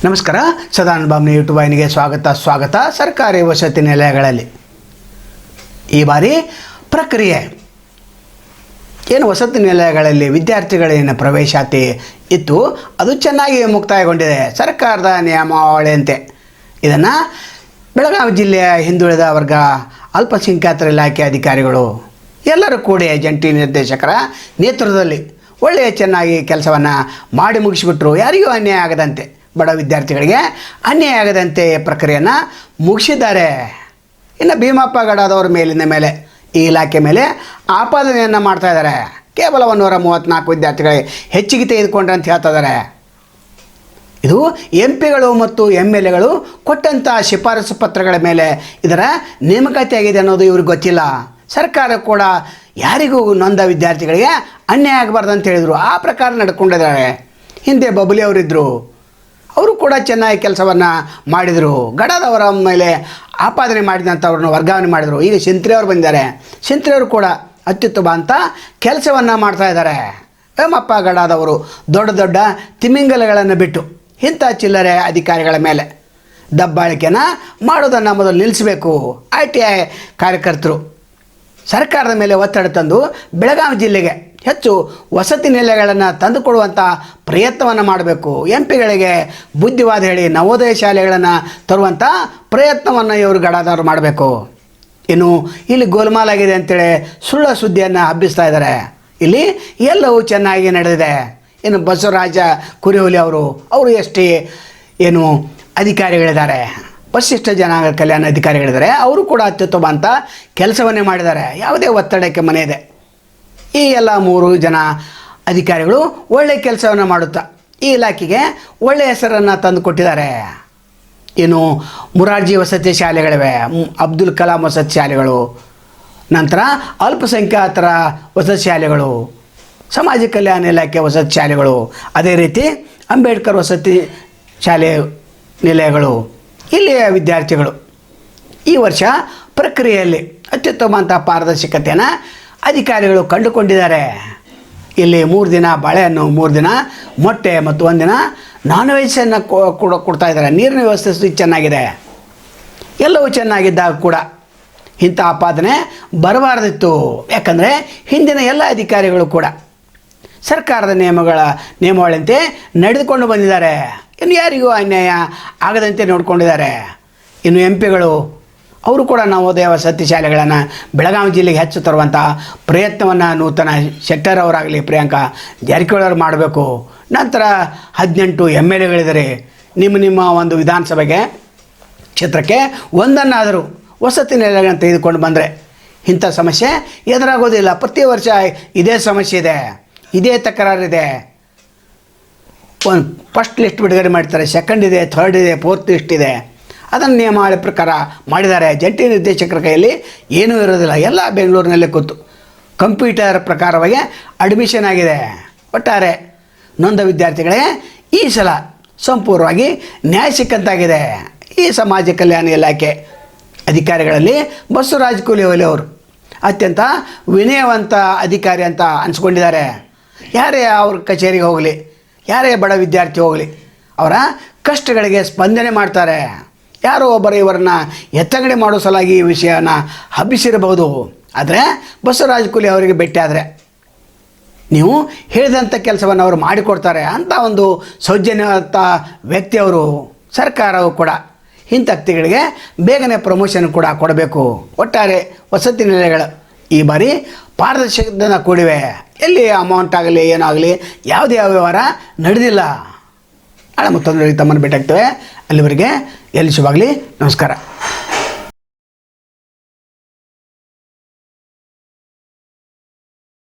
ನಮಸ್ಕಾರ. ಸದಾನಂದ ಬಾಬ್ನ ಯೂಟ್ಯೂಬ್ ವಾಹಿನಿಗೆ ಸ್ವಾಗತ. ಸರ್ಕಾರಿ ವಸತಿ ನಿಲಯಗಳಲ್ಲಿ ಈ ಬಾರಿ ಪ್ರಕ್ರಿಯೆ ಏನು ವಸತಿ ನಿಲಯಗಳಲ್ಲಿ ವಿದ್ಯಾರ್ಥಿಗಳೇನು ಪ್ರವೇಶಾತಿ ಇತ್ತು, ಅದು ಚೆನ್ನಾಗಿ ಮುಕ್ತಾಯಗೊಂಡಿದೆ ಸರ್ಕಾರದ ನಿಯಮಾವಳಿಯಂತೆ. ಇದನ್ನು ಬೆಳಗಾವಿ ಜಿಲ್ಲೆಯ ಹಿಂದುಳಿದ ವರ್ಗ ಅಲ್ಪಸಂಖ್ಯಾತರ ಇಲಾಖೆ ಅಧಿಕಾರಿಗಳು ಎಲ್ಲರೂ ಕೂಡಿ ಜಂಟಿ ನಿರ್ದೇಶಕರ ನೇತೃತ್ವದಲ್ಲಿ ಒಳ್ಳೆಯ ಚೆನ್ನಾಗಿ ಕೆಲಸವನ್ನು ಮಾಡಿ ಮುಗಿಸಿಬಿಟ್ರು. ಯಾರಿಗೂ ಅನ್ಯಾಯ ಆಗದಂತೆ, ಬಡ ವಿದ್ಯಾರ್ಥಿಗಳಿಗೆ ಅನ್ಯಾಯ ಆಗದಂತೆ ಪ್ರಕ್ರಿಯೆಯನ್ನು ಮುಗಿಸಿದ್ದಾರೆ. ಇನ್ನು ಭೀಮಪ್ಪ ಗಡದವರ ಮೇಲಿನ ಮೇಲೆ ಈ ಇಲಾಖೆ ಮೇಲೆ ಆಪಾದನೆಯನ್ನು ಮಾಡ್ತಾ ಇದ್ದಾರೆ. ಕೇವಲ 134 ವಿದ್ಯಾರ್ಥಿಗಳಿಗೆ ಹೆಚ್ಚಿಗೆ ತೆಗೆದುಕೊಂಡ್ರೆ ಅಂತ ಹೇಳ್ತಾ ಇದ್ದಾರೆ. ಇದು MP ಗಳು ಮತ್ತು MLA ಗಳು ಕೊಟ್ಟಂಥ ಶಿಫಾರಸು ಪತ್ರಗಳ ಮೇಲೆ ಇದರ ನೇಮಕಾತಿ ಆಗಿದೆ ಅನ್ನೋದು ಇವ್ರಿಗೆ ಗೊತ್ತಿಲ್ಲ. ಸರ್ಕಾರ ಕೂಡ ಯಾರಿಗೂ ನೊಂದ ವಿದ್ಯಾರ್ಥಿಗಳಿಗೆ ಅನ್ಯಾಯ ಆಗಬಾರ್ದು ಅಂತ ಹೇಳಿದರು. ಆ ಪ್ರಕಾರ ನಡ್ಕೊಂಡಿದ್ದಾರೆ. ಹಿಂದೆ ಬಬಲಿ ಅವರಿದ್ದರು, ಅವರು ಕೂಡ ಚೆನ್ನಾಗಿ ಕೆಲಸವನ್ನು ಮಾಡಿದರು. ಗಡದವರ ಮೇಲೆ ಆಪಾದನೆ ಮಾಡಿದಂಥವ್ರನ್ನ ವರ್ಗಾವಣೆ ಮಾಡಿದರು. ಈಗ ಶಿಂತ್ರಿ ಅವರು ಬಂದಿದ್ದಾರೆ. ಶಿಂತ್ರಿ ಅವರು ಕೂಡ ಅತ್ಯುತ್ತಮ ಅಂತ ಕೆಲಸವನ್ನು ಮಾಡ್ತಾ ಇದ್ದಾರೆ. ಭೀಮಪ್ಪ ಗಡದವರು ದೊಡ್ಡ ದೊಡ್ಡ ತಿಮಿಂಗಲಗಳನ್ನು ಬಿಟ್ಟು ಇಂಥ ಚಿಲ್ಲರೆ ಅಧಿಕಾರಿಗಳ ಮೇಲೆ ದಬ್ಬಾಳಿಕೆನ ಮಾಡೋದನ್ನು ಮೊದಲು ನಿಲ್ಲಿಸಬೇಕು. ITI ಕಾರ್ಯಕರ್ತರು ಸರ್ಕಾರದ ಮೇಲೆ ಒತ್ತಡ ತಂದು ಬೆಳಗಾವಿ ಜಿಲ್ಲೆಗೆ ಹೆಚ್ಚು ವಸತಿ ನಿಲಯಗಳನ್ನು ತಂದುಕೊಡುವಂಥ ಪ್ರಯತ್ನವನ್ನು ಮಾಡಬೇಕು. MP ಗಳಿಗೆ ಬುದ್ಧಿವಾದ ಹೇಳಿ ನವೋದಯ ಶಾಲೆಗಳನ್ನು ತರುವಂಥ ಪ್ರಯತ್ನವನ್ನು ಇವರು ಗಡದವರು ಮಾಡಬೇಕು. ಇನ್ನು ಇಲ್ಲಿ ಗೋಲ್ಮಾಲ್ ಆಗಿದೆ ಅಂತೇಳಿ ಸುಳ್ಳು ಸುದ್ದಿಯನ್ನು ಹಬ್ಬಿಸ್ತಾ ಇದ್ದಾರೆ. ಇಲ್ಲಿ ಎಲ್ಲವೂ ಚೆನ್ನಾಗಿ ನಡೆದಿದೆ. ಇನ್ನು ಬಸವರಾಜ ಕುರಿಹುಲಿ ಅವರು ಎಷ್ಟೇ ಏನು ಅಧಿಕಾರಿಗಳಿದ್ದಾರೆ, ಪರಿಶಿಷ್ಟ ಜನಾಂಗ ಕಲ್ಯಾಣ ಅಧಿಕಾರಿಗಳಿದ್ದಾರೆ. ಅವರು ಕೂಡ ಅತ್ಯುತ್ತಮ ಅಂತ ಕೆಲಸವನ್ನೇ ಮಾಡಿದ್ದಾರೆ. ಯಾವುದೇ ಒತ್ತಡಕ್ಕೆ ಮನೆ ಇದೆ. ಈ ಎಲ್ಲ 3 ಜನ ಅಧಿಕಾರಿಗಳು ಒಳ್ಳೆಯ ಕೆಲಸವನ್ನು ಮಾಡುತ್ತಾ ಈ ಇಲಾಖೆಗೆ ಒಳ್ಳೆಯ ಹೆಸರನ್ನು ತಂದು ಕೊಟ್ಟಿದ್ದಾರೆ. ಇನ್ನು ಮುರಾರ್ಜಿ ವಸತಿ ಶಾಲೆಗಳಿವೆ, ಅಬ್ದುಲ್ ಕಲಾಂ ವಸತಿ ಶಾಲೆಗಳು, ನಂತರ ಅಲ್ಪಸಂಖ್ಯಾತರ ವಸತಿ ಶಾಲೆಗಳು, ಸಮಾಜ ಕಲ್ಯಾಣ ಇಲಾಖೆ ವಸತಿ ಶಾಲೆಗಳು, ಅದೇ ರೀತಿ ಅಂಬೇಡ್ಕರ್ ವಸತಿ ಶಾಲೆ ನಿಲಯಗಳು. ಇಲ್ಲಿಯ ವಿದ್ಯಾರ್ಥಿಗಳು ಈ ವರ್ಷ ಪ್ರಕ್ರಿಯೆಯಲ್ಲಿ ಅತ್ಯುತ್ತಮ ಅಂತ ಪಾರದರ್ಶಕತೆಯನ್ನು ಅಧಿಕಾರಿಗಳು ಕಂಡುಕೊಂಡಿದ್ದಾರೆ. ಇಲ್ಲಿ 3 ದಿನ ಬಾಳೆಹಣ್ಣು, 3 ದಿನ ಮೊಟ್ಟೆ ಮತ್ತು 1 ದಿನ ನಾನ್ ವೆಜ್ಜನ್ನು ಕೊಡ್ತಾ ಇದ್ದಾರೆ. ನೀರಿನ ವ್ಯವಸ್ಥೆ ಚೆನ್ನಾಗಿದೆ. ಎಲ್ಲವೂ ಚೆನ್ನಾಗಿದ್ದಾಗ ಕೂಡ ಇಂಥ ಆಪಾದನೆ ಬರಬಾರ್ದಿತ್ತು. ಯಾಕಂದರೆ ಹಿಂದಿನ ಎಲ್ಲ ಅಧಿಕಾರಿಗಳು ಕೂಡ ಸರ್ಕಾರದ ನಿಯಮಗಳಂತೆ ನಡೆದುಕೊಂಡು ಬಂದಿದ್ದಾರೆ. ಇನ್ನು ಯಾರಿಗೂ ಅನ್ಯಾಯ ಆಗದಂತೆ ನೋಡಿಕೊಂಡಿದ್ದಾರೆ. ಇನ್ನು MP ಅವರು ಕೂಡ ನವೋದಯ ವಸತಿ ಶಾಲೆಗಳನ್ನು ಬೆಳಗಾವಿ ಜಿಲ್ಲೆಗೆ ಹೆಚ್ಚು ತರುವಂಥ ಪ್ರಯತ್ನವನ್ನು ನೂತನ ಶೆಟ್ಟರ್ ಅವರಾಗಲಿ ಪ್ರಿಯಾಂಕಾ ಜಾರಕಿಹೊಳಿ ಅವರು ಮಾಡಬೇಕು. ನಂತರ 18 MLAಗಳಿದ್ದಾರೆ. ನಿಮ್ಮ ಒಂದು ವಿಧಾನಸಭೆಗೆ ಕ್ಷೇತ್ರಕ್ಕೆ ಒಂದನ್ನಾದರೂ ವಸತಿ ನಿಲಯಗಳನ್ನು ತೆಗೆದುಕೊಂಡು ಬಂದರೆ ಇಂಥ ಸಮಸ್ಯೆ ಎದುರಾಗೋದಿಲ್ಲ. ಪ್ರತಿ ವರ್ಷ ಇದೇ ಸಮಸ್ಯೆ ಇದೆ, ಇದೇ ತಕರಾರಿದೆ. ಫಸ್ಟ್ ಲಿಸ್ಟ್ ಬಿಡುಗಡೆ ಮಾಡ್ತಾರೆ, ಸೆಕೆಂಡ್ ಇದೆ, ಥರ್ಡ್ ಇದೆ, ಫೋರ್ತ್ ಲಿಸ್ಟ್ ಇದೆ. ಅದನ್ನು ನಿಯಮಾವಳಿ ಪ್ರಕಾರ ಮಾಡಿದ್ದಾರೆ. ಜಂಟಿ ನಿರ್ದೇಶಕರ ಕೈಯಲ್ಲಿ ಏನೂ ಇರೋದಿಲ್ಲ. ಎಲ್ಲ ಬೆಂಗಳೂರಿನಲ್ಲೇ ಕೂತು ಕಂಪ್ಯೂಟರ್ ಪ್ರಕಾರವಾಗಿ ಅಡ್ಮಿಷನ್ ಆಗಿದೆ. ಒಟ್ಟಾರೆ ನೊಂದ ವಿದ್ಯಾರ್ಥಿಗಳೇ ಈ ಸಲ ಸಂಪೂರ್ಣವಾಗಿ ನ್ಯಾಯ ಸಿಕ್ಕಂತಾಗಿದೆ. ಈ ಸಮಾಜ ಕಲ್ಯಾಣ ಇಲಾಖೆ ಅಧಿಕಾರಿಗಳಲ್ಲಿ ಬಸವರಾಜ ಕುರಿಹುಲಿ ಅವರು ಅತ್ಯಂತ ವಿನಯವಂತ ಅಧಿಕಾರಿ ಅಂತ ಅನಿಸ್ಕೊಂಡಿದ್ದಾರೆ. ಯಾರೇ ಅವ್ರ ಕಚೇರಿಗೆ ಹೋಗಲಿ, ಯಾರೇ ಬಡ ವಿದ್ಯಾರ್ಥಿ ಹೋಗಲಿ, ಅವರ ಕಷ್ಟಗಳಿಗೆ ಸ್ಪಂದನೆ ಮಾಡ್ತಾರೆ. ಯಾರೋ ಒಬ್ಬರು ಇವರನ್ನು ಎತ್ತಂಗಡಿ ಮಾಡೋ ಸಲುವಾಗಿ ಈ ವಿಷಯನ ಹಬ್ಬಿಸಿರಬಹುದು. ಆದರೆ ಬಸವರಾಜ ಕುರಿಹುಲಿ ಅವರಿಗೆ ಭೇಟಿ ಆದರೆ ನೀವು ಹೇಳಿದಂಥ ಕೆಲಸವನ್ನು ಅವರು ಮಾಡಿಕೊಡ್ತಾರೆ ಅಂತ ಒಂದು ಸೌಜನ್ಯವಂತ ವ್ಯಕ್ತಿಯವರು. ಸರ್ಕಾರವು ಕೂಡ ಇಂಥ ವ್ಯಕ್ತಿಗಳಿಗೆ ಬೇಗನೆ ಪ್ರಮೋಷನ್ ಕೂಡ ಕೊಡಬೇಕು. ಒಟ್ಟಾರೆ ವಸತಿ ನಿಲಯಗಳು ಈ ಬಾರಿ ಪಾರದರ್ಶಕತೆಯಿಂದ ಕೂಡಿವೆ. ಎಲ್ಲಿ ಅಮೌಂಟ್ ಆಗಲಿ ಏನಾಗಲಿ ಯಾವುದೇ ವ್ಯವಹಾರ ನಡೆದಿಲ್ಲ. ನಾಳೆ ಮತ್ತೊಂದು ತಮ್ಮನ್ನು ಭೇಟಿಯಾಗ್ತೇವೆ. ಅಲ್ಲಿವರೆಗೆ ಎಲ್ಲಿ ಶುಭಾಗಲಿ. ನಮಸ್ಕಾರ.